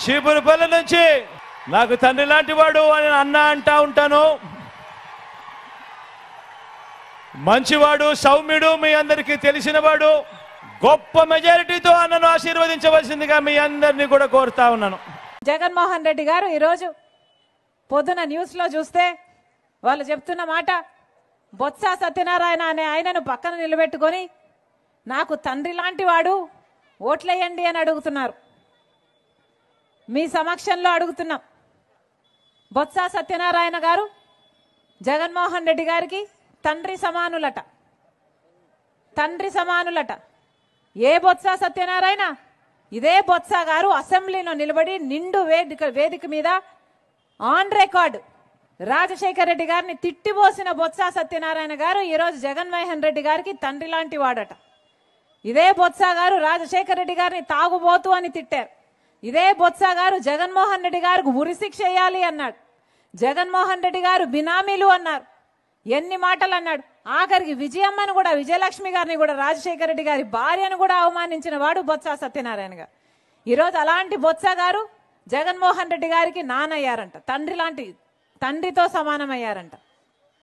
చీపురుపల్లి నుంచి నాకు తండ్రి లాంటి వాడు అని అన్న అంటా ఉంటాను. మంచివాడు, సౌమ్యుడు, మీ అందరికీ తెలిసినవాడు. గొప్ప మెజారిటీతో అన్నను ఆశీర్వదించవలసిందిగా మీ అందరినీ కూడా కోరుతా ఉన్నాను. జగన్మోహన్ రెడ్డి గారు ఈరోజు పొద్దున న్యూస్లో చూస్తే వాళ్ళు చెప్తున్న మాట, బొత్స సత్యనారాయణ అనే ఆయనను పక్కన నిలబెట్టుకొని నాకు తండ్రి లాంటి వాడు, ఓట్లేయండి అని అడుగుతున్నారు. మీ సమక్షంలో అడుగుతున్నాం. బొత్స సత్యనారాయణ గారు జగన్మోహన్ రెడ్డి గారికి తండ్రి సమానులట. తండ్రి సమానులట. ఏ బొత్స సత్యనారాయణ? ఇదే బొత్స గారు అసెంబ్లీలో నిలబడి నిండు వేదిక మీద ఆన్ రికార్డ్ రాజశేఖర రెడ్డి గారిని తిట్టిపోసిన బొత్స సత్యనారాయణ గారు ఈరోజు జగన్మోహన్ రెడ్డి గారికి తండ్రి లాంటి వాడట. ఇదే బొత్స గారు రాజశేఖర రెడ్డి గారిని తాగుబోతు అని తిట్టారు. ఇదే బొత్స గారు జగన్మోహన్ రెడ్డి గారికి ఉరిశిక్ష వేయాలి అన్నాడు. జగన్మోహన్ రెడ్డి గారు బినామీలు అన్నారు. ఎన్ని మాటలు అన్నాడు. ఆఖరికి విజయమ్మను కూడా, విజయలక్ష్మి గారిని కూడా, రాజశేఖర రెడ్డి గారి భార్యను కూడా అవమానించిన వాడు బొత్స సత్యనారాయణ గారు. ఈరోజు అలాంటి బొత్స గారు జగన్మోహన్ రెడ్డి గారికి నానయ్యారంట. తండ్రితో సమానమయ్యారంట.